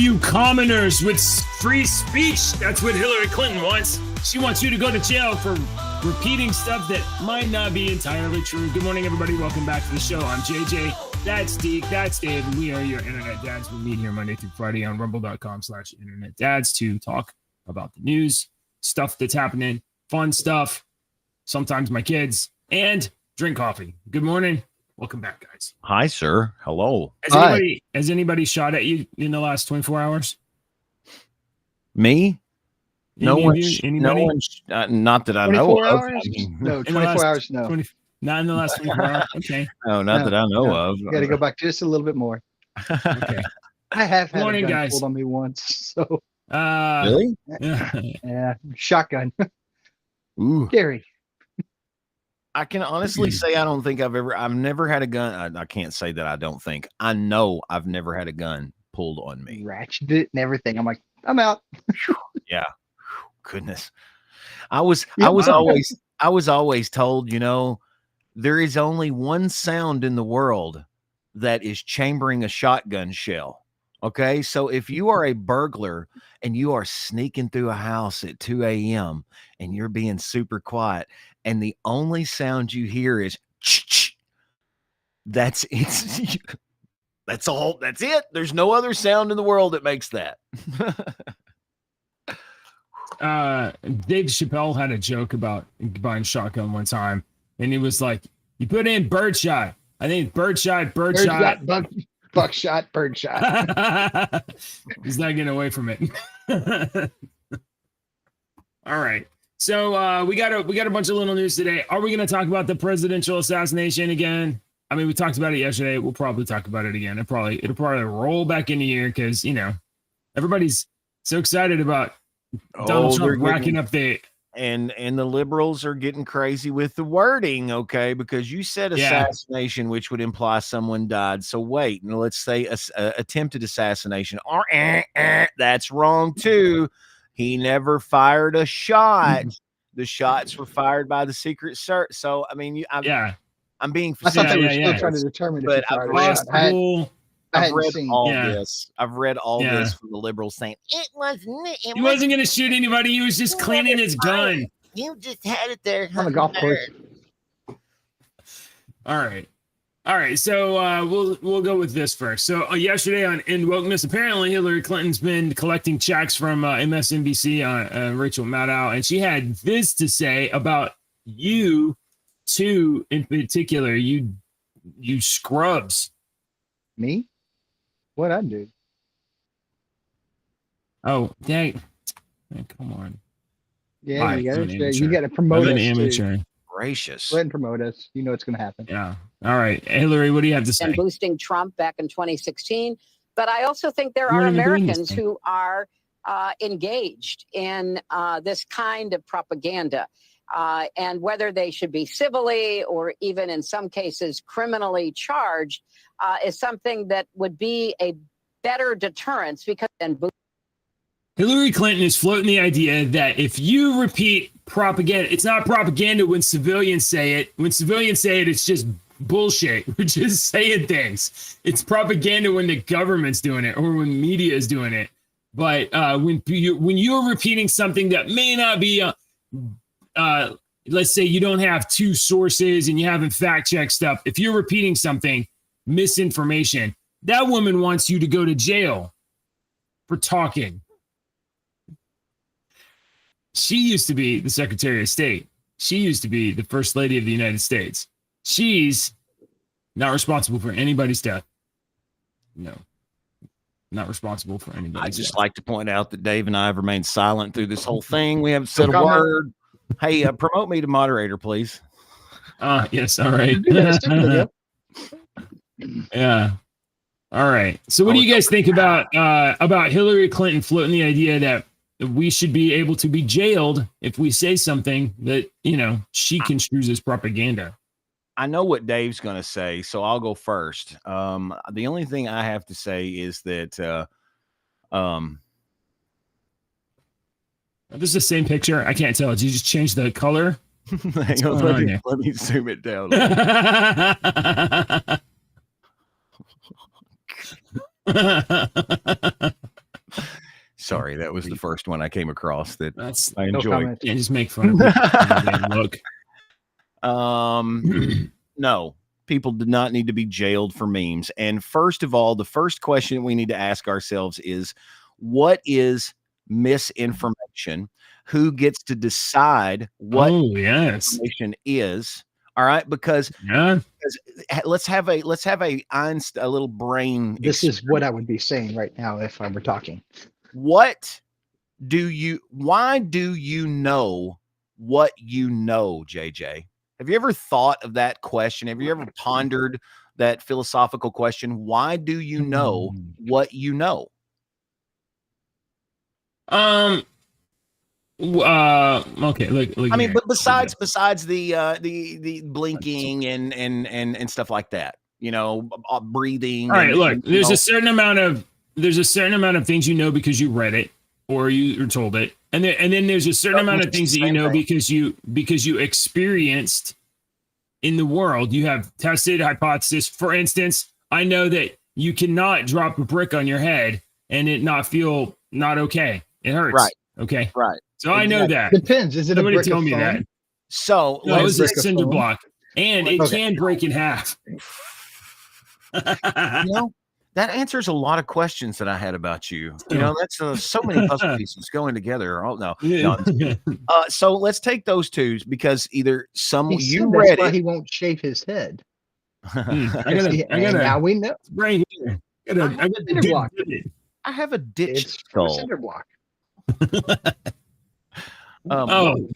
you commoners with free speech? That's what Hillary Clinton wants. She wants you to go to jail for repeating stuff that might not be entirely true. Good morning, everybody. Welcome back to the show. I'm JJ. That's Deke. That's Dave. And we are your Internet Dads. We meet here Monday through Friday on rumble.com/Internet Dads to talk about the news, stuff that's happening, fun stuff, sometimes my kids, and drink coffee. Good morning. Welcome back, guys. Hi, sir. Hello. Has anybody shot at you in the last 24 hours? Me? No one. Not that I know of. Hours? No, 24 hours. No. Not in the last 24 hours. Okay. No, not that I know of. You got to go back just a little bit more. Okay. I have had Morning, a gun guys. pulled on me once. So. Really? Yeah. Shotgun. Ooh. Scary. I can honestly say I've never had a gun. I can't say that I don't think. I know I've never had a gun pulled on me. Ratcheted it and everything. I'm like, I'm out. Yeah. Goodness. I was always told, there is only one sound in the world that is chambering a shotgun shell. Okay. So if you are a burglar and you are sneaking through a house at 2 a.m. and you're being super quiet and the only sound you hear is that's all. That's it. There's no other sound in the world that makes that. Dave Chappelle had a joke about buying shotgun one time, and he was like, you put in birdshot. I think birdshot. Buckshot, birdshot. He's not getting away from it. All right. So we got a bunch of little news today. Are we going to talk about the presidential assassination again? I mean, we talked about it yesterday. We'll probably talk about it again. It'll probably roll back into here because everybody's so excited about Donald Trump racking up the and the liberals are getting crazy with the wording, okay? Because you said assassination, which would imply someone died. So wait, and let's say attempted assassination. That's wrong too. He never fired a shot. The shots were fired by the Secret Service. So I mean, I'm being I thought they were facetious, still trying to determine but if he fired a shot. I've read all this. I've read all this from the liberals saying he wasn't going to shoot anybody. He was just cleaning his gun. You just had it there on the golf course. All right. So we'll go with this first. So yesterday on End Wokeness, apparently Hillary Clinton's been collecting checks from MSNBC on Rachel Maddow, and she had this to say about you two in particular. You scrubs. Me? What I do? Oh, dang! Come on. Yeah, you got to promote us. Amateur. Gracious. Go ahead and promote us. You know it's going to happen. Yeah. All right, Hillary, what do you have to say? And boosting Trump back in 2016, but I also think there are Americans who are engaged in this kind of propaganda, and whether they should be civilly or even in some cases criminally charged is something that would be a better deterrence because then. Hillary Clinton is floating the idea that if you repeat propaganda, it's not propaganda when civilians say it. When civilians say it, it's just bullshit. We're just saying things. It's propaganda when the government's doing it or when media is doing it. But when you're repeating something that may not be, let's say you don't have two sources and you haven't fact checked stuff. If you're repeating something, misinformation, that woman wants you to go to jail for talking. She used to be the Secretary of State. She used to be the First Lady of the United States. She's not responsible for anybody's death. No, not responsible for anybody's I'd just death. like to point out that Dave and I have remained silent through this whole thing. We haven't said a word. Hey, promote me to moderator, please. Yes. All right. Yeah. All right. So what do you guys think about Hillary Clinton floating the idea that we should be able to be jailed if we say something that, she construes as propaganda? I know what Dave's going to say, so I'll go first. The only thing I have to say is that this is the same picture. I can't tell. Did you just change the color? Hang on, let me zoom it down. Sorry, that was the first one I came across that I enjoy. No Can't just make fun of people. Look. No, people do not need to be jailed for memes. And first of all, the first question we need to ask ourselves is, what is misinformation? Who gets to decide what information is? All right, because let's have a Einstein, a little brain. This is what I would be saying right now if I were talking. Why do you know what you know, JJ? Have you ever thought of that question? Have you ever pondered that philosophical question? Why do you know what you know? Okay. Look I mean, but besides the blinking and stuff like that, breathing. All right. Look, there's a certain amount of things you know because you read it or you were told it, and then there's a certain amount of things that you know because you experienced in the world. You have tested hypothesis. For instance, I know that you cannot drop a brick on your head and it not feel not okay. It hurts. Right. Okay. Right. So I know that. Depends. Is it Somebody a brick tell of me foam? that. So no, it's a cinder block, and it can break in half. That answers a lot of questions that I had about you. That's so many puzzle pieces going together. Oh no. So let's take those two because either you read why it. He won't shave his head. I gotta. Now we know. Right here. I got a cinder block. I have a ditch skull. Cinder block.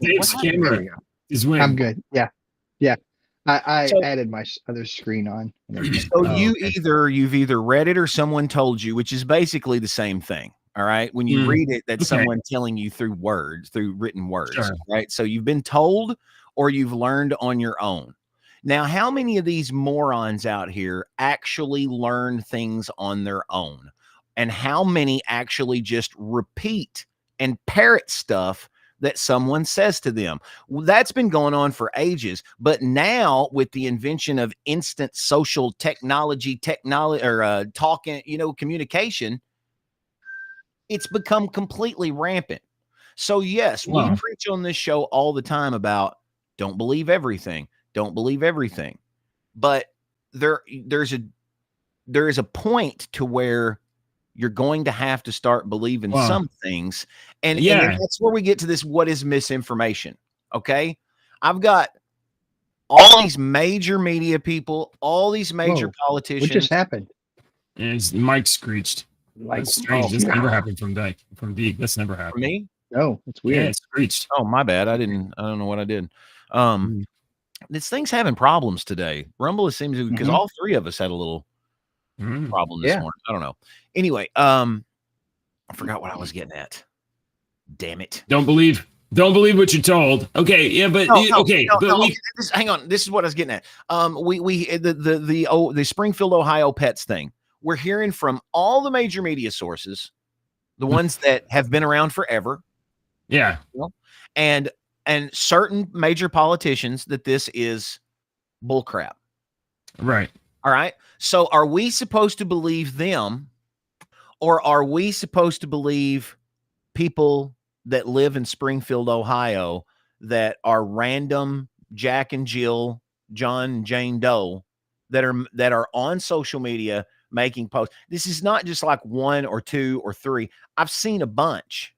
Dave's camera is winning. I'm good. Yeah. I added my other screen on. So you've either read it or someone told you, which is basically the same thing. All right. When you read it, that's someone telling you through written words. Sure. Right. So you've been told or you've learned on your own. Now, how many of these morons out here actually learn things on their own? And how many actually just repeat and parrot stuff that someone says to them? Well, that's been going on for ages. But now with the invention of instant social technology or talking, communication, it's become completely rampant. So yes, we preach on this show all the time about don't believe everything. Don't believe everything. But there is a point to where you're going to have to start believing some things. And that's where we get to this. What is misinformation? Okay. I've got all these major media people, all these major politicians. What just happened? And his mic screeched. That's strange. This never happened from Deke. That's never happened. For me? No, it's weird. Yeah, it screeched. Oh, my bad. I don't know what I did. This thing's having problems today. Rumble seems to, because all three of us had a little problem this morning. I don't know. Anyway, I forgot what I was getting at. Damn it. Don't believe what you're told. Okay, yeah, but hang on. This is what I was getting at. The Springfield, Ohio pets thing. We're hearing from all the major media sources, the ones that have been around forever. Yeah. And certain major politicians that this is bullcrap. Right. All right. So are we supposed to believe them, or are we supposed to believe people that live in Springfield, Ohio, that are random Jack and Jill, John and Jane Doe that are on social media making posts? This is not just like one or two or three. I've seen a bunch.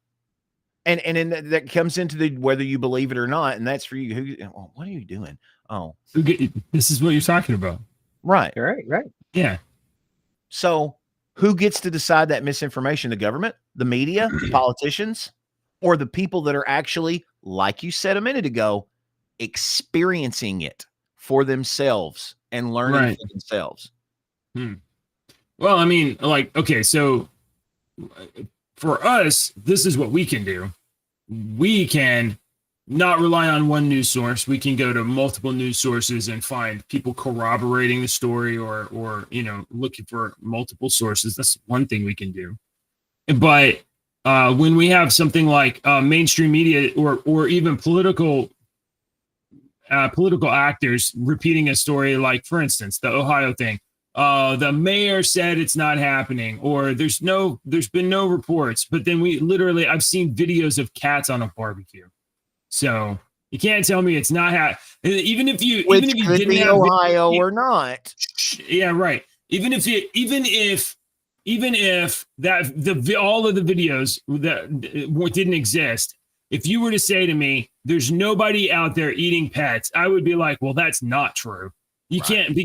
And then that comes into the whether you believe it or not, and that's for you. What are you doing? Oh, this is what you're talking about, right? Right. Yeah. So, who gets to decide that misinformation? The government, the media, the politicians, or the people that are actually, like you said a minute ago, experiencing it for themselves and learning for themselves? Well, I mean, okay, so for us, this is what we can do. We can not rely on one news source. We can go to multiple news sources and find people corroborating the story or looking for multiple sources. That's one thing we can do. But when we have something like mainstream media or even political actors repeating a story, like, for instance, the Ohio thing. the mayor said it's not happening, or there's been no reports. But then I've seen videos of cats on a barbecue. So you can't tell me it's not even if you could be Ohio or not. Yeah, right. Even if all of the videos that didn't exist, if you were to say to me, there's nobody out there eating pets, I would be like, well, that's not true. You can't,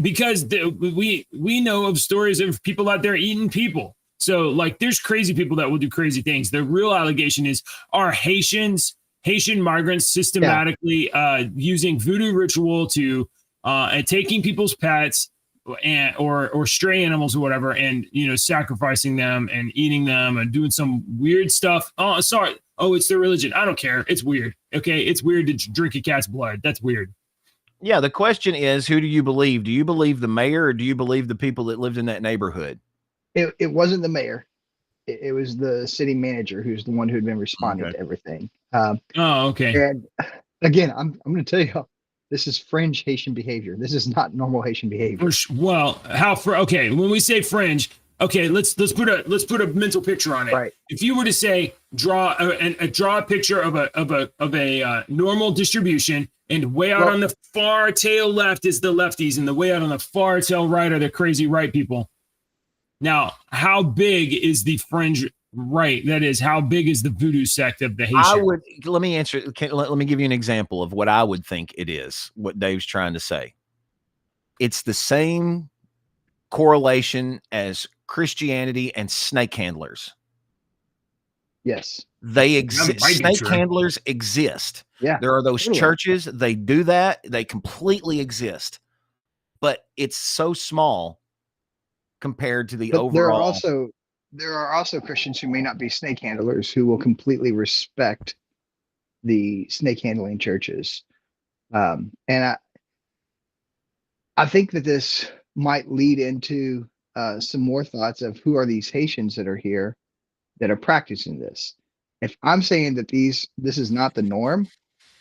because we know of stories of people out there eating people. So like, there's crazy people that will do crazy things. The real allegation is, are Haitian migrants systematically using voodoo ritual to and taking people's pets or stray animals or whatever, and sacrificing them and eating them and doing some weird stuff. Oh, sorry. Oh, it's their religion. I don't care. It's weird. Okay, it's weird to drink a cat's blood. That's weird. Yeah, the question is, who do you believe? Do you believe the mayor, or do you believe the people that lived in that neighborhood? It wasn't the mayor. It was the city manager, who's the one who had been responding to everything. Okay. And again, I'm going to tell you, this is fringe Haitian behavior. This is not normal Haitian behavior. Well, okay, when we say fringe, okay, let's put a mental picture on it. Right. If you were to say draw a picture of a normal distribution, and way out on the far tail left is the lefties, and the way out on the far tail right are the crazy right people. Now, how big is the fringe right? That is, how big is the voodoo sect of the Haitian? Let me answer. Let me give you an example of what I would think it is, what Dave's trying to say. It's the same correlation as Christianity and snake handlers. Yes. They exist. Snake handlers exist. Yeah. There are those churches. They do that. They completely exist. But it's so small compared to the overall. There are also Christians who may not be snake handlers who will completely respect the snake handling churches. And I think that this might lead into some more thoughts of who are these Haitians that are here that are practicing this. If I'm saying that this is not the norm,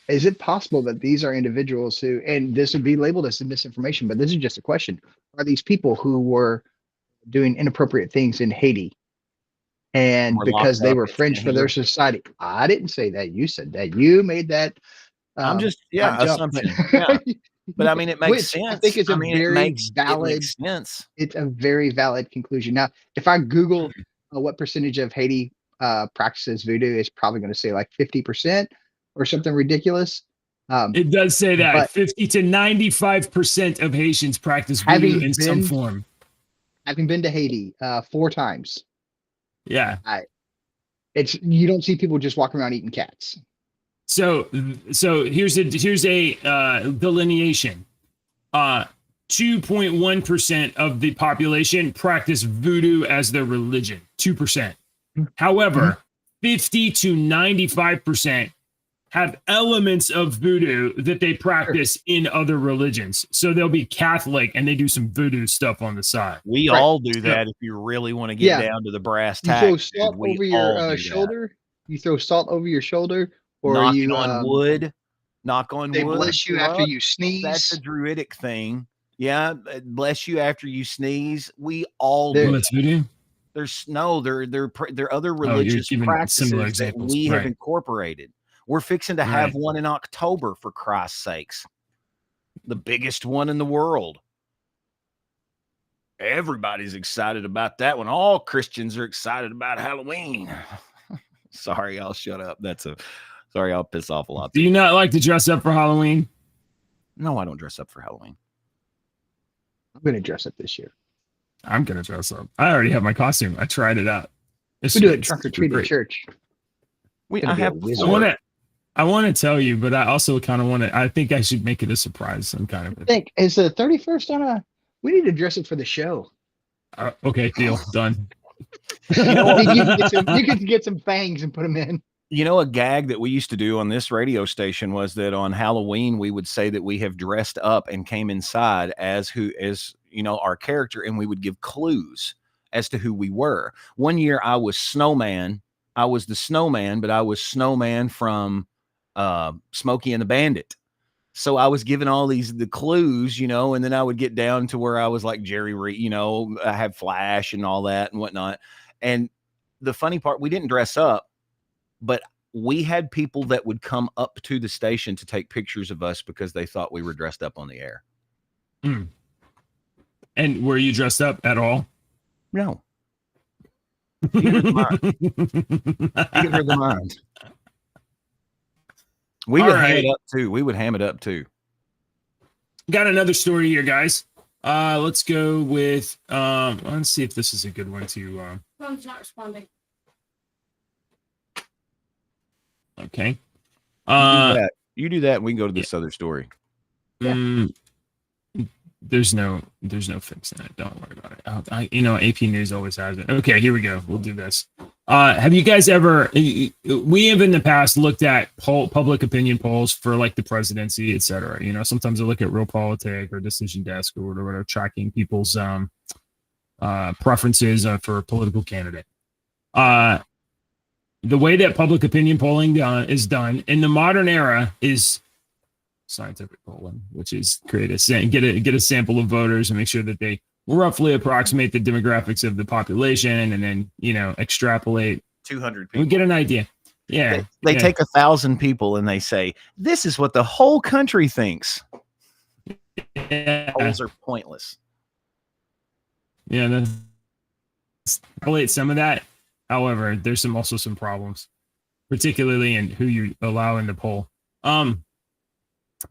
is it possible that these are individuals who, and this would be labeled as misinformation, but this is just a question, are these people who were doing inappropriate things in Haiti, and because they were fringe for their society? I didn't say that. You said that. You made that. I'm just assumption. But I mean, it makes sense. I think it's valid. It makes sense. It's a very valid conclusion. Now, if I Google what percentage of Haiti practices voodoo, it's probably going to say like 50% or something ridiculous. It does say that 50 to 95% of Haitians practice voodoo in some form. Having been to Haiti 4 times. Yeah. You don't see people just walking around eating cats. So here's a delineation. 2.1% of the population practice voodoo as their religion. 2%. However, 50 to 95% have elements of voodoo that they practice in other religions. So they'll be Catholic and they do some voodoo stuff on the side. We all do that if you really want to get down to the brass tacks. You throw salt over your shoulder. You throw salt over your shoulder, or knock you on wood. Knock on wood. They bless you after you sneeze. That's a druidic thing. Yeah, bless you after you sneeze. We all do. That's voodoo. They're other religious practices that we have incorporated. We're fixing to have one in October, for Christ's sakes. The biggest one in the world. Everybody's excited about that one. All Christians are excited about Halloween. Sorry, I'll shut up. Sorry, I'll piss off a lot. Do you not like to dress up for Halloween? No, I don't dress up for Halloween. I'm going to dress up this year. I'm going to dress up. I already have my costume. I tried it out. We do it trunk or treat at church. I want to tell you, but I also kind of want to. I think I should make it a surprise. Some kind of. I think is the 31st on a. We need to dress it for the show. Okay, deal done. You can get some fangs and put them in. You know, a gag that we used to do on this radio station was that on Halloween we would say that we have dressed up and came inside as our character, and we would give clues as to who we were. One year I was Snowman. I was the Snowman, but I was Snowman from Smokey and the Bandit. So I was given all the clues, you know, and then I would get down to where I was like Jerry Reed, you know, I had flash and all that and whatnot. And the funny part, we didn't dress up, but we had people that would come up to the station to take pictures of us because they thought we were dressed up on the air. Mm. And were you dressed up at all? No. Theater of the mind. We would ham it up too. We would ham it up too. Got another story here, guys. Let's go with let's see if this is a good one to Phone's not responding. Okay. You do that and we can go to this other story. Yeah. There's no fixing it. Don't worry about it. AP News always has it. Okay, here we go. We'll do this. Have you guys ever? We have in the past looked at public opinion polls for like the presidency, etc. You know, sometimes I look at Real Politic or Decision Desk or whatever, tracking people's preferences for a political candidate. The way that public opinion polling is done in the modern era is scientific polling, which is get a sample of voters and make sure that they roughly approximate the demographics of the population, and then, you know, extrapolate 200 people. We get an idea. Yeah, they take 1,000 people and they say this is what the whole country thinks. Polls are pointless. Yeah, that's relate some of that. However, there's also some problems, particularly in who you allow in the poll.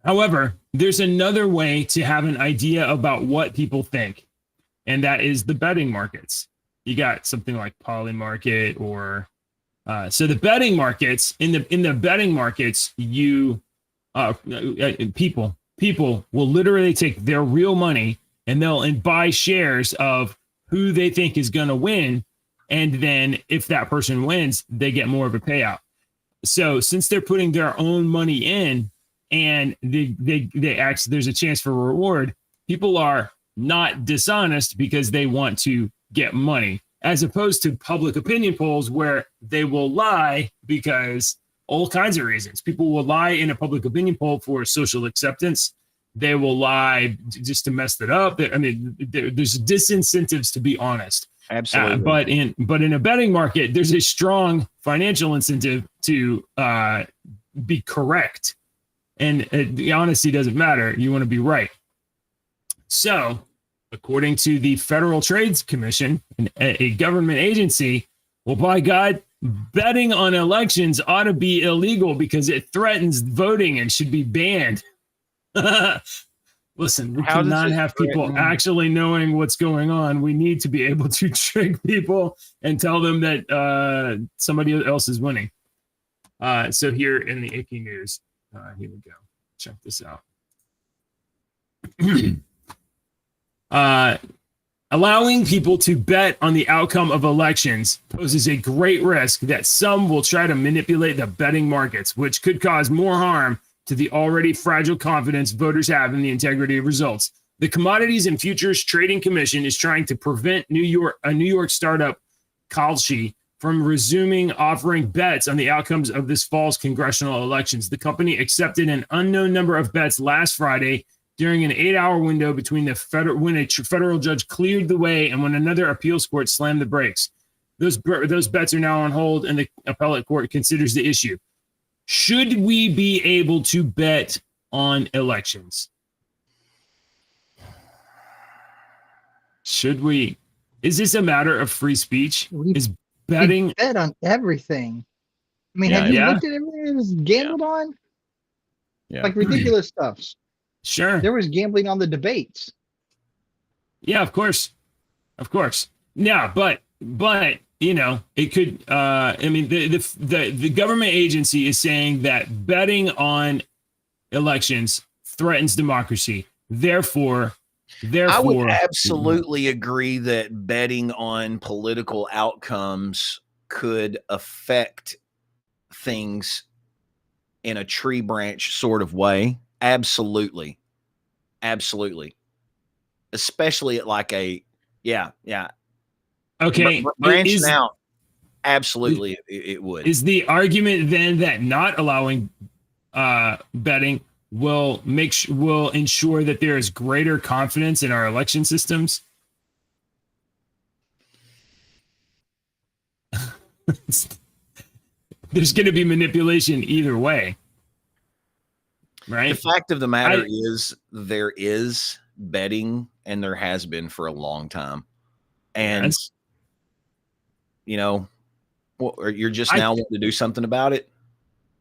However, there's another way to have an idea about what people think, and that is the betting markets. You got something like Polymarket, or so the betting markets. In the betting markets, people will literally take their real money and they'll buy shares of who they think is going to win, and then if that person wins, they get more of a payout. So since they're putting their own money in, and there's a chance for reward, people are not dishonest because they want to get money, as opposed to public opinion polls where they will lie because all kinds of reasons. People will lie in a public opinion poll for social acceptance. They will lie just to mess it up. I mean, there's disincentives to be honest. Absolutely. But in a betting market, there's a strong financial incentive to be correct. And the honesty doesn't matter. You want to be right. So, according to the Federal Trade Commission, a government agency, well, by God, betting on elections ought to be illegal because it threatens voting and should be banned. Listen, we cannot have people actually knowing what's going on. We need to be able to trick people and tell them that somebody else is winning. So here in the Icky News, here we go. Check this out. Allowing people to bet on the outcome of elections poses a great risk that some will try to manipulate the betting markets, which could cause more harm to the already fragile confidence voters have in the integrity of results. The Commodities and Futures Trading Commission is trying to prevent a New York startup, Kalshi, from resuming offering bets on the outcomes of this fall's congressional elections. The company accepted an unknown number of bets last Friday during an 8-hour window between when a federal judge cleared the way and when another appeals court slammed the brakes. Those bets are now on hold, and the appellate court considers the issue. Should we be able to bet on elections? Should we? Is this a matter of free speech? Is betting? We bet on everything. I mean, have you looked at everything that was gambled on? Yeah. Like ridiculous stuff. Sure. There was gambling on the debates. Yeah, of course. Yeah, but you know, it could. I mean, the government agency is saying that betting on elections threatens democracy. Therefore, I would absolutely agree that betting on political outcomes could affect things in a tree branch sort of way. Absolutely. Especially at like a okay, branching out. Absolutely, it would. Is the argument then that not allowing betting will will ensure that there is greater confidence in our election systems? There's going to be manipulation either way, right? The fact of the matter is there is betting, and there has been for a long time. And, you know, you're just now wanting to do something about it.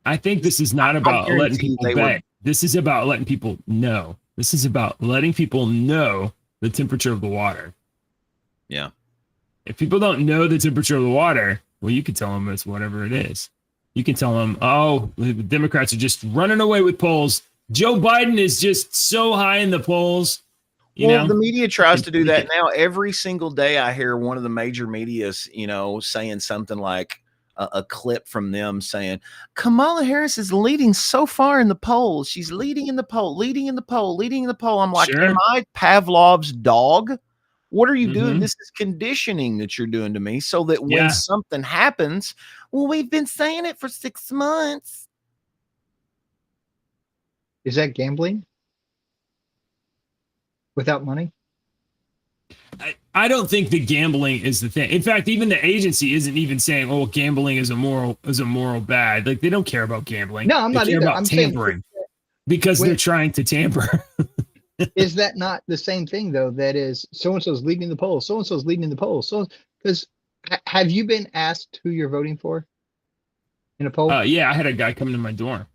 I think this is not about letting people bet. This is about letting people know. This is about letting people know the temperature of the water. Yeah. If people don't know the temperature of the water, well, you can tell them it's whatever it is. You can tell them, oh, the Democrats are just running away with polls. Joe Biden is just so high in the polls. Well, the media tries to do that now. Every single day I hear one of the major medias, saying something like a clip from them saying, Kamala Harris is leading so far in the polls. She's leading in the poll, leading in the poll, leading in the poll. I'm like, am I Pavlov's dog? What are you doing? This is conditioning that you're doing to me so that when something happens, well, we've been saying it for 6 months. Is that gambling? Without money? I don't think the gambling is the thing. In fact, even the agency isn't even saying, "Oh, gambling is a moral bad." Like they don't care about gambling. No, I'm not either. I'm tampering because they're trying to tamper. Is that not the same thing though? That is, so and so's leading the poll. So and so's leading the poll. So, because have you been asked who you're voting for in a poll? Yeah, I had a guy come to my door.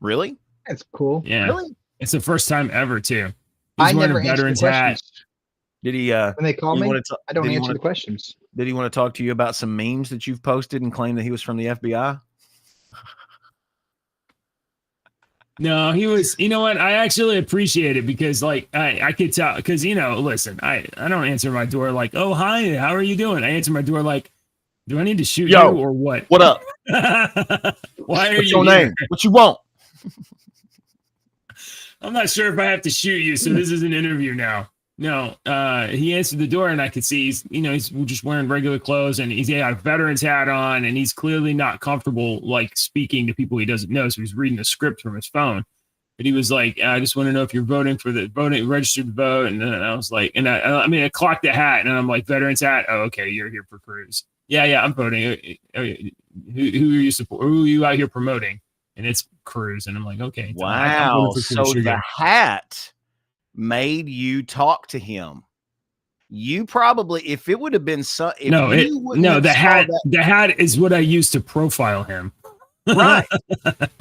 Really? That's cool. Yeah, really? It's the first time ever too. I never answer the questions. Did he? When they call me, I don't answer the questions. Did he want to talk to you about some memes that you've posted and claim that he was from the FBI? No, he was. You know what? I actually appreciate it because, like, I could tell. Because listen, I don't answer my door like, "Oh, hi, how are you doing?" I answer my door like, "Do I need to shoot you or what? What up? Why are What's you your name? What you want?" I'm not sure if I have to shoot you, so this is an interview now. No, he answered the door and I could see he's just wearing regular clothes and he's got a veteran's hat on and he's clearly not comfortable like speaking to people he doesn't know. So he's reading a script from his phone. But he was like, I just want to know if you're voting for the registered to vote. And then I was like, and I clocked the hat and I'm like, veteran's hat. Oh, okay. You're here for Cruz. Yeah, I'm voting. Who are you support? Who are you out here promoting? And it's Cruz. And I'm like, okay. Wow. So the hat made you talk to him. You probably, if it would have been the hat is what I used to profile him. Right.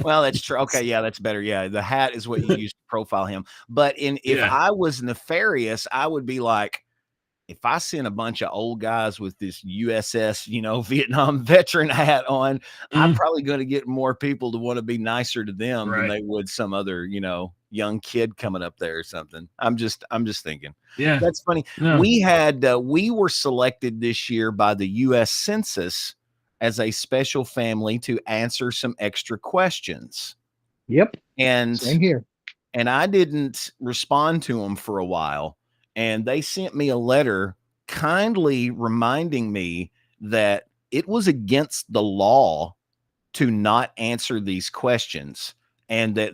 Well, that's true. Okay, yeah, that's better. Yeah, the hat is what you use to profile him. But if I was nefarious, I would be like, if I send a bunch of old guys with this USS, Vietnam veteran hat on, I'm probably going to get more people to want to be nicer to them than they would some other, young kid coming up there or something. I'm just thinking. Yeah, that's funny. No. We were selected this year by the U.S. Census as a special family to answer some extra questions. Yep. And same here. And I didn't respond to them for a while. And they sent me a letter kindly reminding me that it was against the law to not answer these questions and that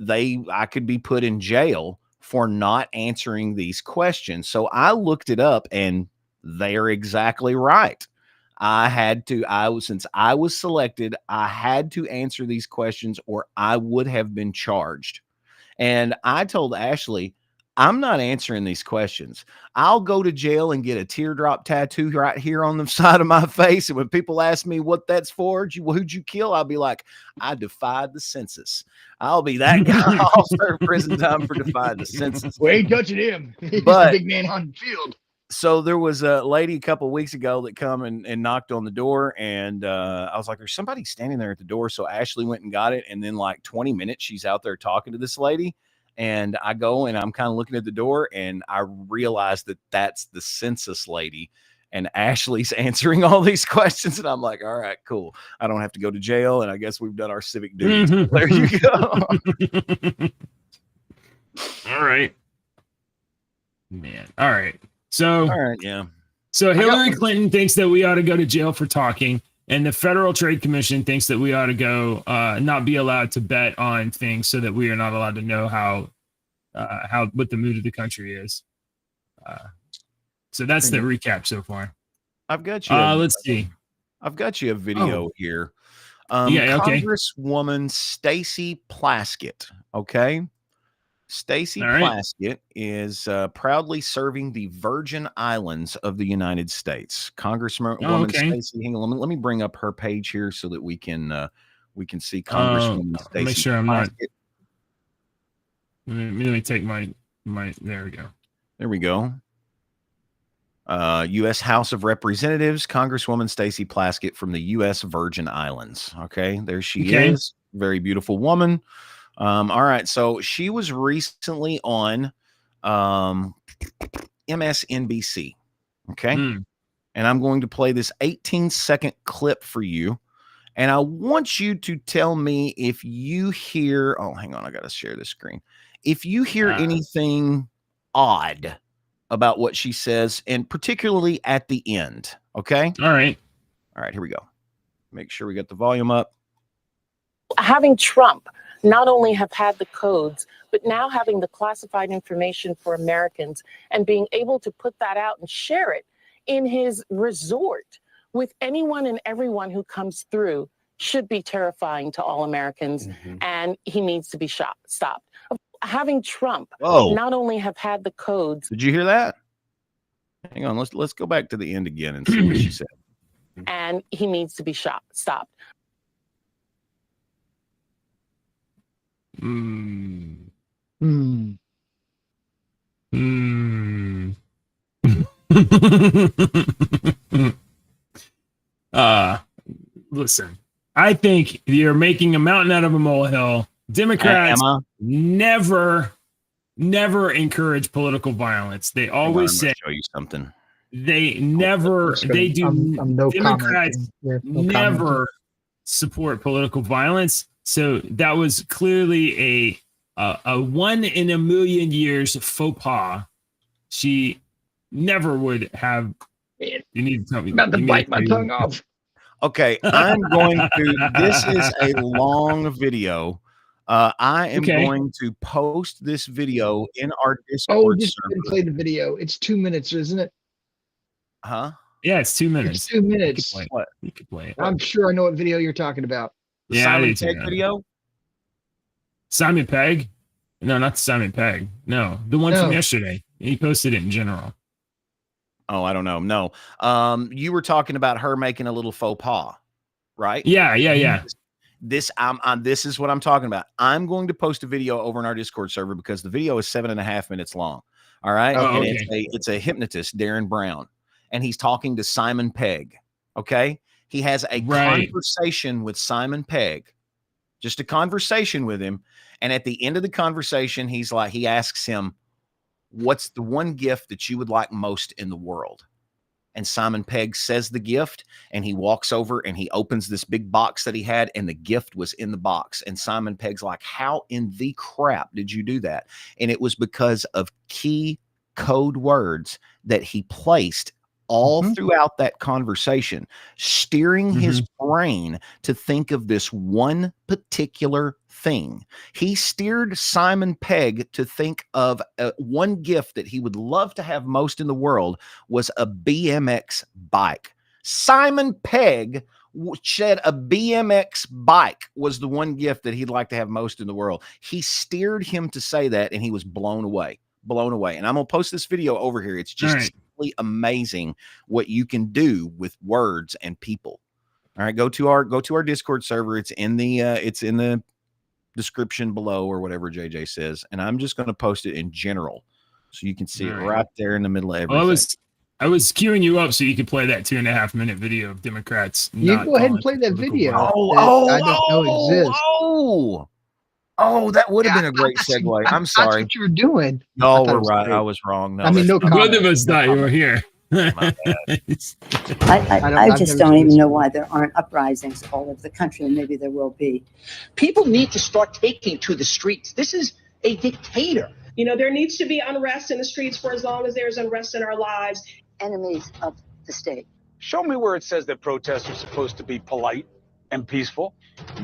I could be put in jail for not answering these questions. So I looked it up and they're exactly right. Since I was selected, I had to answer these questions or I would have been charged. And I told Ashley, I'm not answering these questions. I'll go to jail and get a teardrop tattoo right here on the side of my face. And when people ask me what that's for, who'd you kill? I'll be like, I defied the census. I'll be that guy. I'll serve prison time for defying the census. We ain't touching him. He's the big man on the field. So there was a lady a couple of weeks ago that come and knocked on the door. And I was like, there's somebody standing there at the door. So Ashley went and got it. And then like 20 minutes, she's out there talking to this lady. And I go and I'm kind of looking at the door and I realize that that's the census lady and Ashley's answering all these questions. And I'm like, all right, cool. I don't have to go to jail. And I guess we've done our civic duty. There you go. All right, man. All right. So, all right. Yeah. So Hillary Clinton thinks that we ought to go to jail for talking. And the Federal Trade Commission thinks that we ought to go, not be allowed to bet on things, so that we are not allowed to know what the mood of the country is. So that's the recap so far. I've got you. Let's see. I've got you a video here. Yeah, okay. Congresswoman Stacey Plaskett. Okay. Stacey Plaskett is proudly serving the Virgin Islands of the United States. Congresswoman Stacey, hang on, let me bring up her page here so that we can see Congresswoman Stacey. Make sure I'm Plaskett. Let me take my. There we go. There we go. U.S. House of Representatives, Congresswoman Stacey Plaskett from the U.S. Virgin Islands. Okay, there she is. Very beautiful woman. All right, so she was recently on MSNBC. Okay, and I'm going to play this 18-second clip for you, and I want you to tell me if you hear. Oh, hang on, I got to share this screen. If you hear anything odd about what she says, and particularly at the end. Okay. All right, here we go. Make sure we get the volume up. Having Trump not only have had the codes, but now having the classified information for Americans and being able to put that out and share it in his resort with anyone and everyone who comes through should be terrifying to all Americans. And he needs to be stopped. Having Trump not only have had the codes. Did you hear that? Hang on, let's go back to the end again and see what she said. And he needs to be stopped. Listen, I think you're making a mountain out of a molehill. Democrats never encourage political violence. They always say, show you something. They never, they do. Democrats never support political violence. So that was clearly a 1 in a million years faux pas. She never would have. You need to tell me. I'm about to bite my tongue off. Okay, I'm going to. This is a long video. I am going to post this video in our Discord just play the video. It's 2 minutes, isn't it? Huh? Yeah, it's 2 minutes. It's 2 minutes. You can play it. I'm sure I know what video you're talking about. The Simon Pegg video? Simon Pegg? No, not Simon Pegg. No, the one from yesterday. He posted it in general. Oh, I don't know. No. You were talking about her making a little faux pas, right? Yeah. This is what I'm talking about. I'm going to post a video over in our Discord server because the video is 7.5 minutes long. All right. And it's a hypnotist, Darren Brown, and he's talking to Simon Pegg. Okay. He has a conversation with Simon Pegg, just a conversation with him. And at the end of the conversation, he asks him, what's the one gift that you would like most in the world? And Simon Pegg says the gift, and he walks over and he opens this big box that he had, and the gift was in the box. And Simon Pegg's like, how in the crap did you do that? And it was because of key code words that he placed all throughout that conversation, steering his brain to think of this one particular thing. He steered Simon Pegg to think of one gift that he would love to have most in the world was a BMX bike. Simon Pegg said a BMX bike was the one gift that he'd like to have most in the world. He steered him to say that, and he was blown away. And I'm going to post this video over here. It's just amazing what you can do with words and people. All right, go to our Discord server. It's in the description below, or whatever JJ says, and I'm just going to post it in general so you can see it right there in the middle of everything. Well, I was quewing you up so you could play that 2.5 minute video of Democrats. You go ahead and play that video. I don't know exists. Oh, that would have been a great segue. I'm sorry. That's what you were doing. No, we're right. I was wrong. No, I mean, no both of us thought you were here. I just don't even know why there aren't uprisings all over the country, and maybe there will be. People need to start taking to the streets. This is a dictator. You know, there needs to be unrest in the streets for as long as there's unrest in our lives. Enemies of the state. Show me where it says that protests are supposed to be polite and peaceful.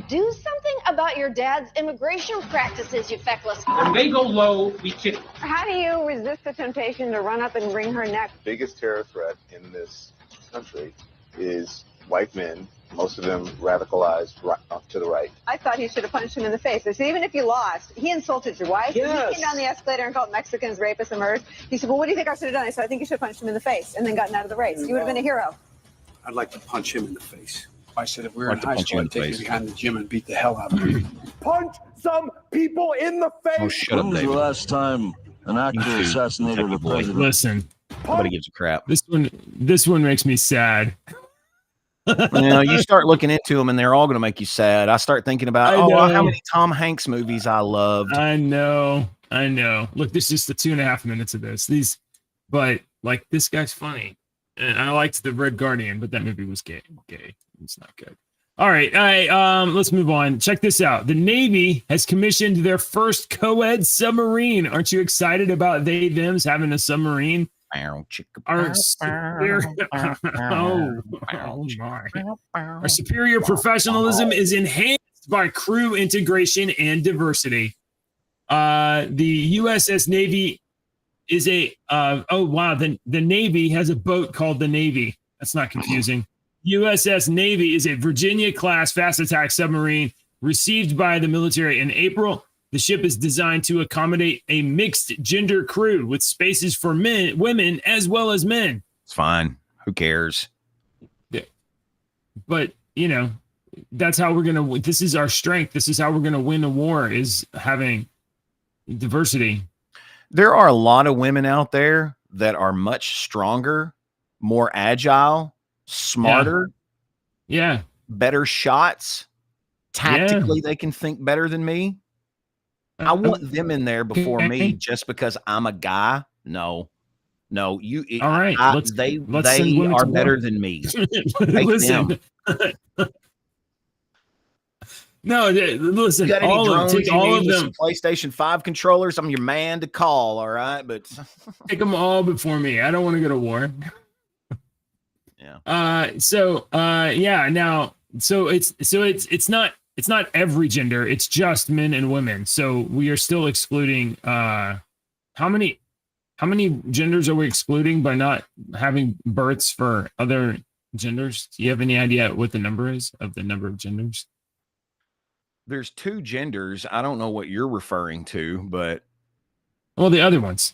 Do something about your dad's immigration practices, you feckless. When they go low, we kick. How do you resist the temptation to run up and wring her neck? The biggest terror threat in this country is white men, most of them radicalized right, to the right. I thought he should have punched him in the face. So even if you lost, he insulted your wife. Yes. He came down the escalator and called Mexicans rapists and murderers. He said, well, what do you think I should have done? I said, I think you should have punched him in the face and then gotten out of the race. You would have been a hero. I'd like to punch him in the face. I said, if we were I'd in like to high punch school, you in I'd the take face. you behind the gym and beat the hell out of him. Punch some people in the face. Oh, shut up, When was David. the last time an actor You too, assassinated a Kentucky boy. president? Listen, Nobody gives a crap. this one makes me sad. You start looking into them, and they're all going to make you sad. I start thinking about, how many Tom Hanks movies I loved. I know. Look, this is just the 2.5 minutes of this. But like, this guy's funny, and I liked The Red Guardian, but that movie was gay. It's not good. All right, let's move on. Check this out. The Navy has commissioned their first co-ed submarine. Aren't you excited about them's having a submarine? Our superior professionalism is enhanced by crew integration and diversity. The USS Navy is the Navy has a boat called the Navy. That's not confusing. USS Navy is a Virginia-class fast attack submarine received by the military in April. The ship is designed to accommodate a mixed gender crew with spaces for women as well as men. It's fine. Who cares? Yeah. But, that's how we're going to, this is our strength. This is how we're going to win a war, is having diversity. There are a lot of women out there that are much stronger, more agile, smarter, better shots. Tactically, they can think better than me. I want them in there before me just because I'm a guy. No, you. All right, they are better than me. Listen. No, listen. Take all of them. PlayStation 5 controllers. I'm your man to call. All right, but take them all before me. I don't want to go to war. Yeah. Now, it's not every gender. It's just men and women. So we are still excluding. How many genders are we excluding by not having births for other genders? Do you have any idea what the number is of the number of genders? There's 2 genders. I don't know what you're referring to, but the other ones.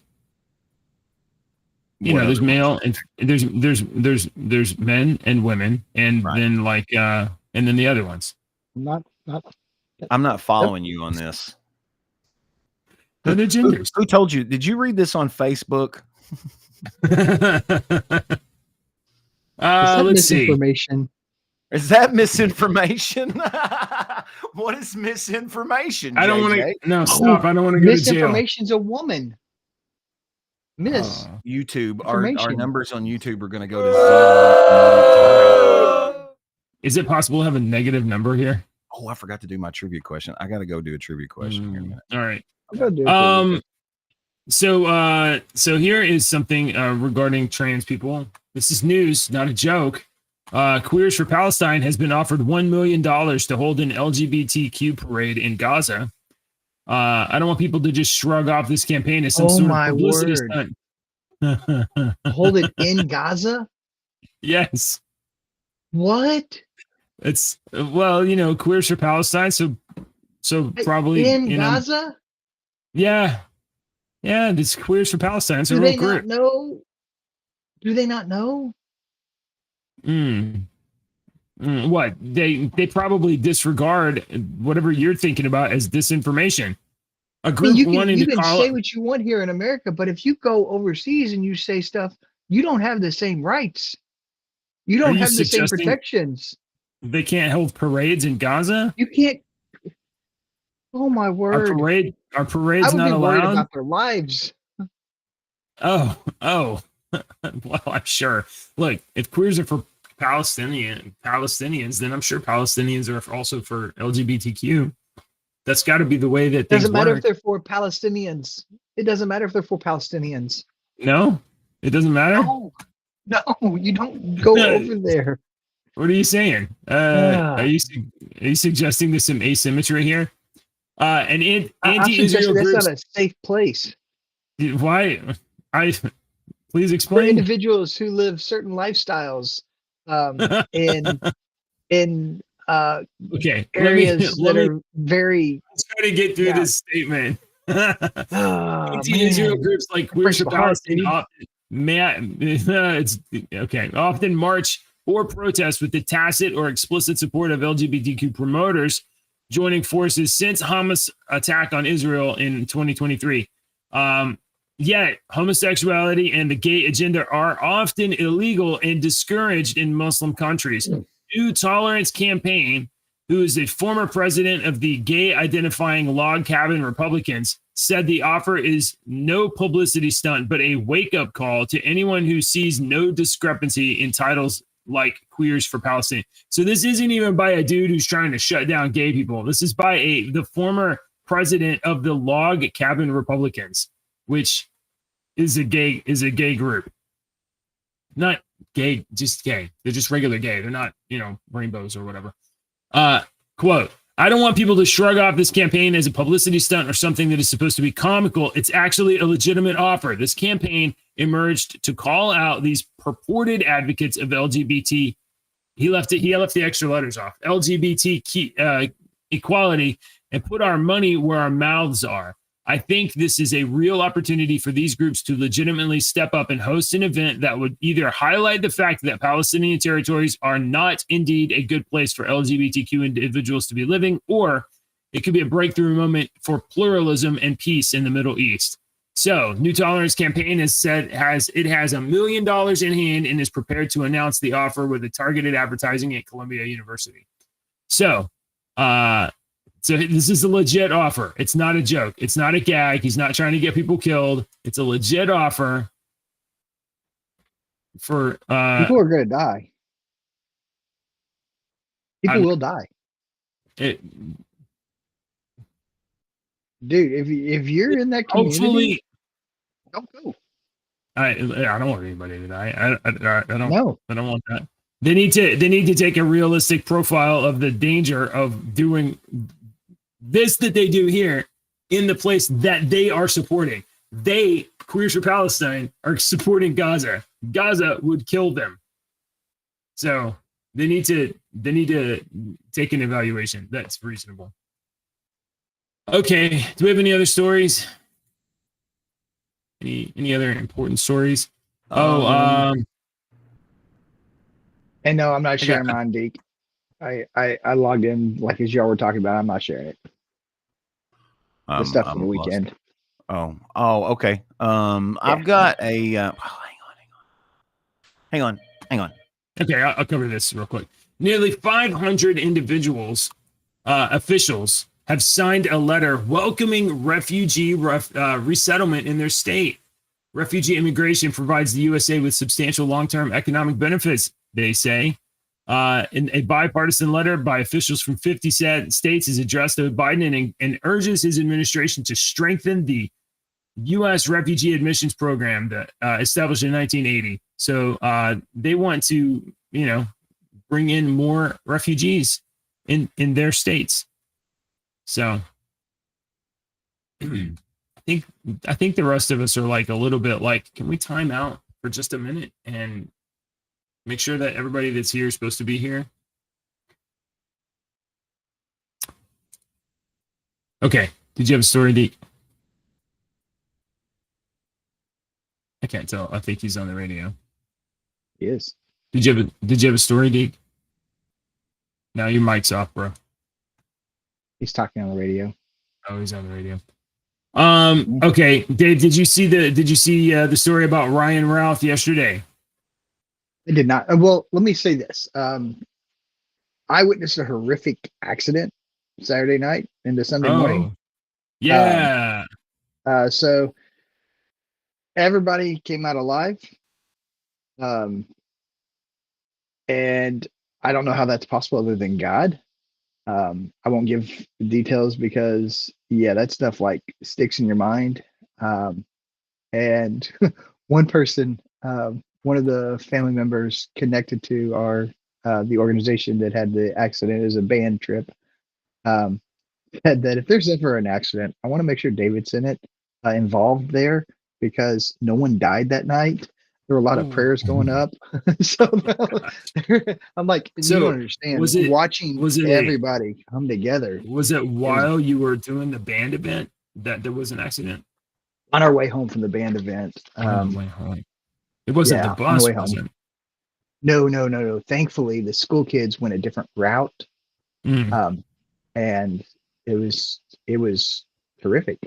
There's male and there's men and women, and then and then the other ones. I'm not following you on this. The genders. Who told you? Did you read this on Facebook? Let's see. Is that misinformation? What is misinformation? I don't want to. No, stop. I don't want to go to jail. Misinformation's a woman. YouTube. Our numbers on YouTube are going to go to 0. Is it possible to have a negative number here? Oh, I forgot to do my trivia question. I got to go do a trivia question here in a minute. All right. So here is something regarding trans people. This is news, not a joke. Queers for Palestine has been offered $1 million to hold an LGBTQ parade in Gaza. I don't want people to just shrug off this campaign as some sort of publicity stunt. Hold it in Gaza? Yes. What? It's Queers for Palestine. So probably in Gaza. Yeah. This Queers for Palestine. It's a real group. Do they not know? What? They probably disregard whatever you're thinking about as disinformation. A group you wanting can to call say what you want here in America, but if you go overseas and you say stuff, you don't have the same rights. You don't have the same protections. They can't hold parades in Gaza? You can't. Oh my word! Our parade's not allowed. I would be worried about their lives. Oh. Well, I'm sure. Look, if queers are for Palestinians, then I'm sure Palestinians are also for LGBTQ. That's got to be the way that things doesn't matter work. if they're for Palestinians. It doesn't matter if they're for Palestinians. No, it doesn't matter. No. No, you don't go over there. What are you saying? Are you suggesting there's some asymmetry here? An I'm anti-Israel suggesting that's groups. not a safe place Why? Please for explain. individuals who live certain lifestyles in Okay, areas that are very. Let's try to get through Yeah. this statement. Oh, Anti-Israel man. groups like That Queers breaks for my heart, Palestine dude. often march or protest with the tacit or explicit support of LGBTQ promoters joining forces since Hamas attack on Israel in 2023. Yet homosexuality and the gay agenda are often illegal and discouraged in Muslim countries. New Tolerance Campaign, who is a former president of the gay identifying log cabin Republicans, said the offer is no publicity stunt, but a wake up call to anyone who sees no discrepancy in titles like Queers for Palestine. So this isn't even by a dude who's trying to shut down gay people. This is by the former president of the Log Cabin Republicans, which is a gay group. Not gay, just gay. They're just regular gay. They're not, rainbows or whatever. Quote, I don't want people to shrug off this campaign as a publicity stunt or something that is supposed to be comical. It's actually a legitimate offer. This campaign emerged to call out these purported advocates of LGBT. He left the extra letters off. LGBT equality and put our money where our mouths are. I think this is a real opportunity for these groups to legitimately step up and host an event that would either highlight the fact that Palestinian territories are not indeed a good place for LGBTQ individuals to be living, or it could be a breakthrough moment for pluralism and peace in the Middle East. So, New Tolerance Campaign has said it has $1 million in hand and is prepared to announce the offer with a targeted advertising at Columbia University. So this is a legit offer. It's not a joke. It's not a gag. He's not trying to get people killed. It's a legit offer for people are going to die. People will die. Dude, if you're in that community, don't go. I don't want anybody to die. I don't know. I don't want that. They need to take a realistic profile of the danger of doing this that they do here in the place that they are supporting. They, Queers for Palestine, are supporting Gaza. Gaza would kill them. So they need to take an evaluation. That's reasonable. Okay. Do we have any other stories? Any other important stories? And no, I'm not sharing mine, Deke. I logged in like as y'all were talking about. I'm not sharing it. The stuff from the weekend. Oh, okay. I've got a. Hang on. Okay, I'll cover this real quick. Nearly 500 officials have signed a letter welcoming refugee resettlement in their state. Refugee immigration provides the USA with substantial long-term economic benefits, they say. In a bipartisan letter by officials from 50 states is addressed to Biden and urges his administration to strengthen the U.S. refugee admissions program that established in 1980. So they want to, bring in more refugees in their states. So I think the rest of us are like a little bit like, can we time out for just a minute and make sure that everybody that's here is supposed to be here? Okay. Did you have a story, Deke? I can't tell. I think he's on the radio. He is. Did you have a story, Deke? Now your mic's off, bro. He's talking on the radio. Oh, he's on the radio. Okay, Dave, did you see the story about Ryan Routh yesterday? I did not. Well, let me say this. I witnessed a horrific accident Saturday night into Sunday morning. Yeah. So everybody came out alive. And I don't know how that's possible other than God. I won't give details because that stuff like sticks in your mind. And one person one of the family members connected to our the organization that had the accident is a band trip. Said that if there's ever an accident, I want to make sure David's in it, involved there, because no one died that night. There were a lot of prayers going up. So I'm like, So you don't understand. Watching everybody come together. Was it while you were doing the band event that there was an accident? On our way home from the band event. On the way home. It wasn't the bus, on the way was home. it? No. Thankfully, the school kids went a different route. And it was terrific.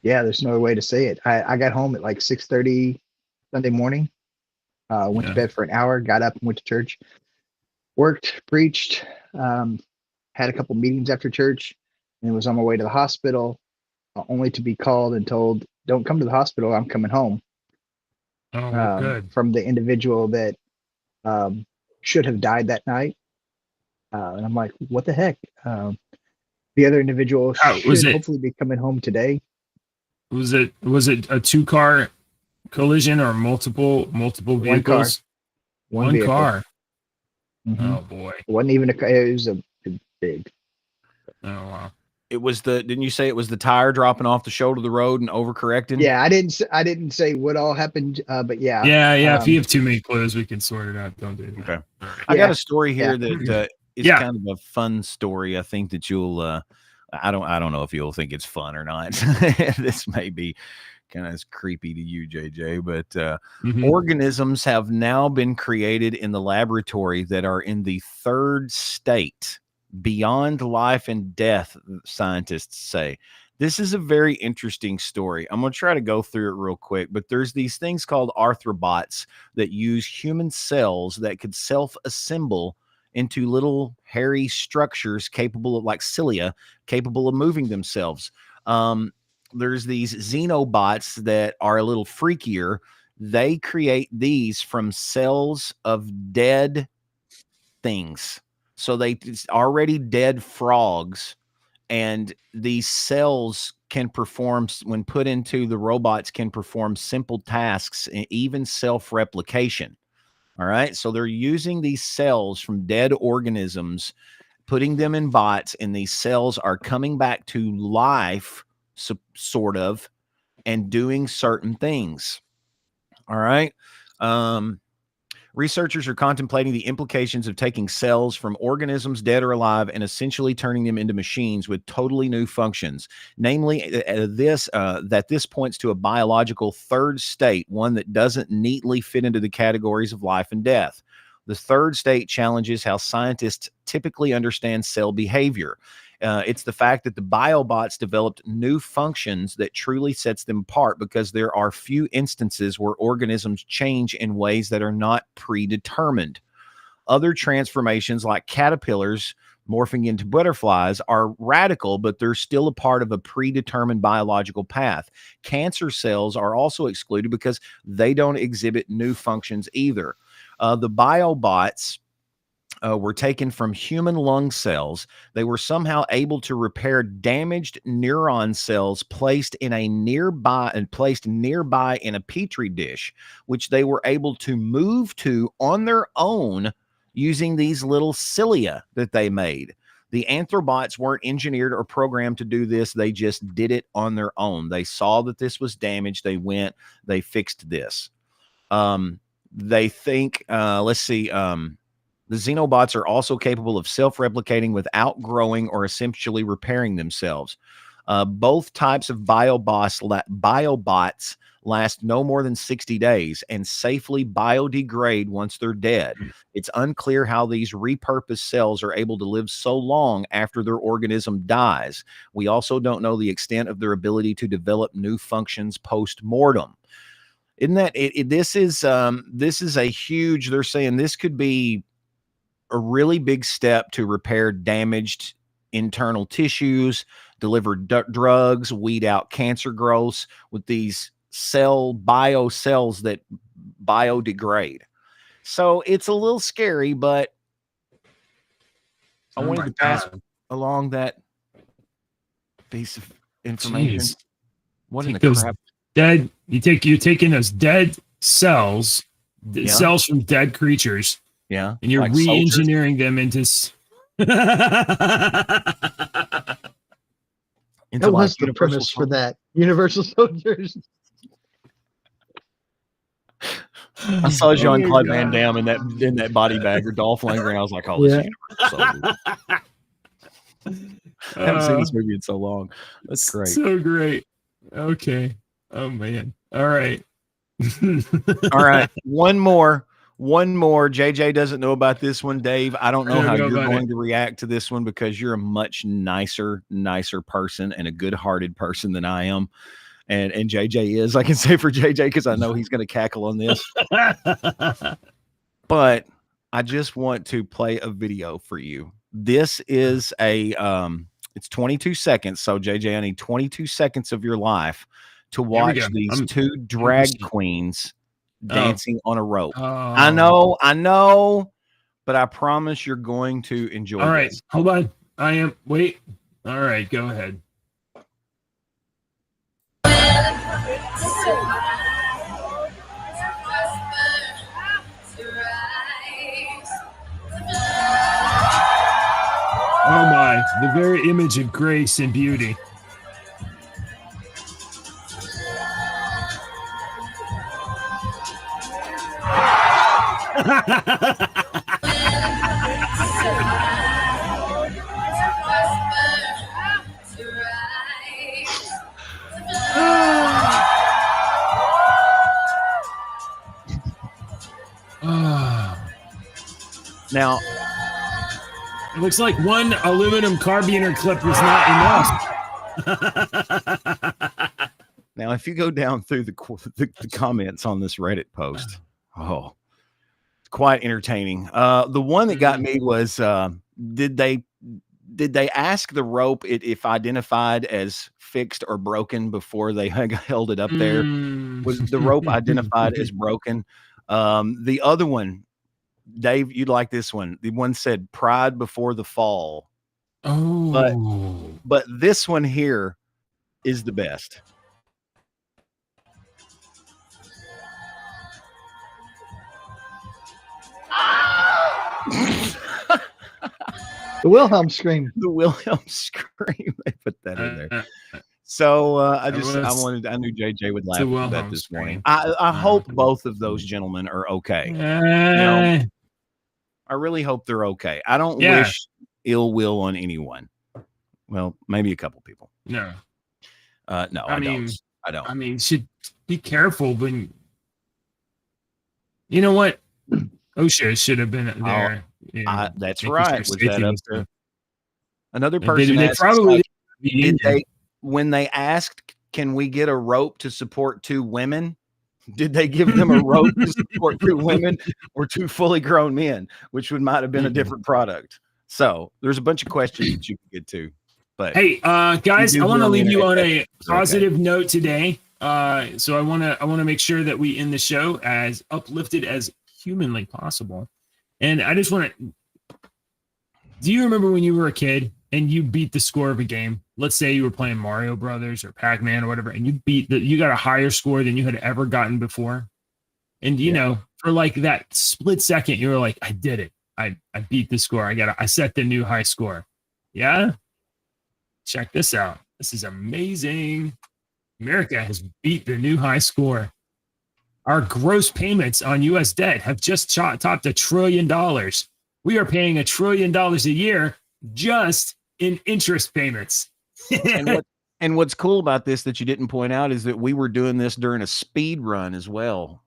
There's no other way to say it. I got home at like 6:30 Sunday morning, went to bed for an hour, got up and went to church, worked, preached, had a couple meetings after church, and was on my way to the hospital, only to be called and told, don't come to the hospital, I'm coming home. Good. From the individual that should have died that night. And I'm like, what the heck? The other individual should hopefully be coming home today. Was it a 2-car collision or multiple vehicles? One car. Mm-hmm. Oh boy. It wasn't even a car. It was a big. Oh wow. It was didn't you say it was the tire dropping off the shoulder of the road and overcorrecting? Yeah, I didn't say what all happened, but yeah. Yeah. If you have too many clues, we can sort it out. Don't do that. Okay. I got a story here that is kind of a fun story. I think that you'll I don't know if you'll think it's fun or not. This may be kind of creepy to you, JJ, but organisms have now been created in the laboratory that are in the third state, beyond life and death, scientists say. This is a very interesting story. I'm going to try to go through it real quick, but there's these things called arthrobots that use human cells that could self-assemble into little hairy structures capable of, like cilia, capable of moving themselves. There's these xenobots that are a little freakier. They create these from cells of dead things. So it's already dead frogs, and these cells can perform, when put into the robots, can perform simple tasks and even self-replication. All right. So they're using these cells from dead organisms, putting them in bots, and these cells are coming back to life, sort of, and doing certain things. All right. Researchers are contemplating the implications of taking cells from organisms, dead or alive, and essentially turning them into machines with totally new functions. Namely, that this points to a biological third state, one that doesn't neatly fit into the categories of life and death. The third state challenges how scientists typically understand cell behavior. It's the fact that the biobots developed new functions that truly sets them apart, because there are few instances where organisms change in ways that are not predetermined. Other transformations, like caterpillars morphing into butterflies, are radical, but they're still a part of a predetermined biological path. Cancer cells are also excluded because they don't exhibit new functions either. The biobots were taken from human lung cells. They were somehow able to repair damaged neuron cells placed nearby in a petri dish, which they were able to move to on their own using these little cilia that they made. The anthrobots weren't engineered or programmed to do this. They just did it on their own. They saw that this was damaged. They went, they fixed this. They think, the xenobots are also capable of self-replicating without growing or essentially repairing themselves. Both types of biobots last no more than 60 days and safely biodegrade once they're dead. It's unclear how these repurposed cells are able to live so long after their organism dies. We also don't know the extent of their ability to develop new functions post-mortem. Isn't that it? This is a huge, they're saying this could be a really big step to repair damaged internal tissues, deliver drugs, weed out cancer growths with these bio cells that biodegrade. So it's a little scary, but I wanted to pass along that piece of information. Jeez. What in the crap? Dead. You're taking those dead cells, cells from dead creatures. Yeah. And you're like re-engineering them into That was like the premise for that. Universal Soldiers. I saw Jean-Claude Van Damme in that body bag or Dolph Lundgren. I was like, oh, this is Universal Soldiers. I haven't seen this movie in so long. That's great. So great. Okay. Oh man. All right. All right. One more. JJ doesn't know about this one. Dave, I don't know how you're going to react to this one because you're a much nicer person and a good-hearted person than I am. And JJ is. I can say for JJ because I know he's going to cackle on this. But I just want to play a video for you. This is it's 22 seconds. So JJ, I need 22 seconds of your life to watch these two drag queens dancing on a rope. I know, but I promise you're going to enjoy this. All right, hold on. Wait. All right, go ahead. Oh my, the very image of grace and beauty. Now, it looks like one aluminum carabiner clip was not enough. Now, if you go down through the comments on this Reddit post, it's quite entertaining. The one that got me was, did they ask the rope if identified as fixed or broken before they held it up there? Was the rope identified as broken? The other one, Dave, you'd like this one. The one said pride before the fall. Oh, but this one here is the best. The Wilhelm scream. The Wilhelm scream. They put that in there. So I knew JJ would laugh at that this morning. I hope both of those gentlemen are okay. You know, I really hope they're okay. I don't wish ill will on anyone. Well, maybe a couple people. No. No, I don't. I mean, should be careful, but you know what? OSHA should have been there. That's right. Was that up to another person? They probably when they asked, "Can we get a rope to support two women?" Did they give them a rope to support two women or two fully grown men, which might have been a different product? So there's a bunch of questions that you can get to. But hey, guys, I want to leave you on a positive note today. So I want to make sure that we end the show as uplifted as humanly possible. And I just want to. Do you remember when you were a kid and you beat the score of a game? Let's say you were playing Mario Brothers or Pac-Man or whatever, and you got a higher score than you had ever gotten before. And you know, for like that split second, you were like, I did it. I beat the score. I set the new high score. Yeah. Check this out. This is amazing. America has beat the new high score. Our gross payments on U.S. debt have just topped $1 trillion. We are paying $1 trillion a year just in interest payments. and what's cool about this that you didn't point out is that we were doing this during a speed run as well.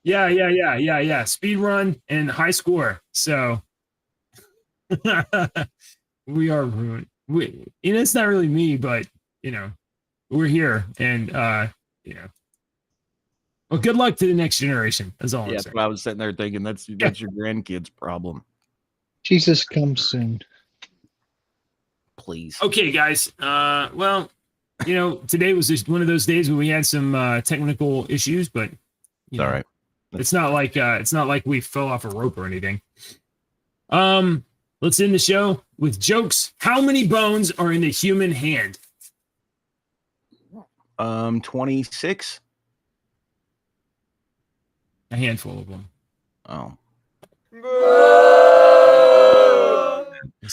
Yeah. Speed run and high score. So we are ruined. It's not really me, but we're here, and well, good luck to the next generation. That's all. Yeah, I was sitting there thinking that's your grandkids' problem. Jesus comes soon. Please. Okay, guys. Well, today was just one of those days when we had some technical issues, but all right. It's not like we fell off a rope or anything. Let's end the show with jokes. How many bones are in the human hand? 26. A handful of them. Oh.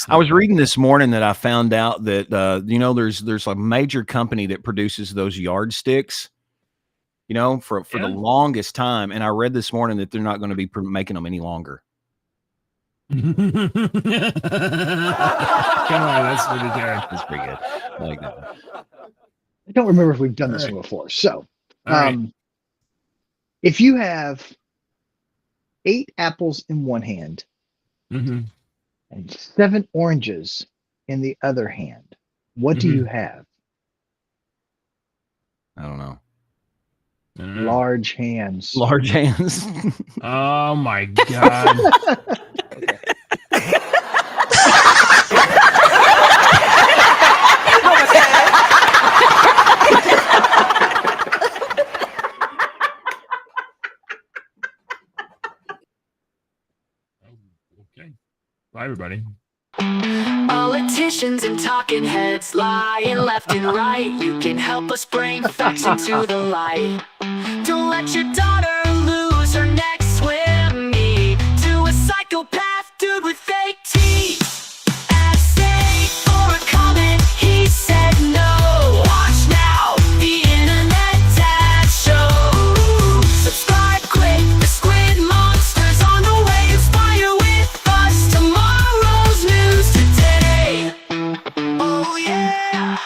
I was reading this morning that I found out that there's a major company that produces those yardsticks, for the longest time, and I read this morning that they're not going to be making them any longer. Come on, that's pretty good. That's pretty good. I like that one. I don't remember if we've done this one before. So, if you have 8 apples in one hand and 7 oranges in the other hand, what do you have? I don't know. Large hands. Large hands. Oh my God. Okay. Bye, everybody. Politicians and talking heads lying left and right. You can help us bring facts into the light. Don't let your daughter lose her next swim meet to a psychopath dude with fake teeth. Essay for a comment, he said no. Watch now, the internet dad show. Subscribe quick, the squid monster's on the way. Inspire with us tomorrow's news today. Oh yeah.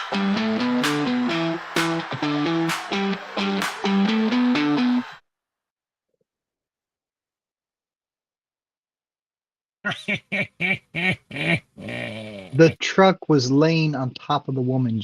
The truck was laying on top of the woman.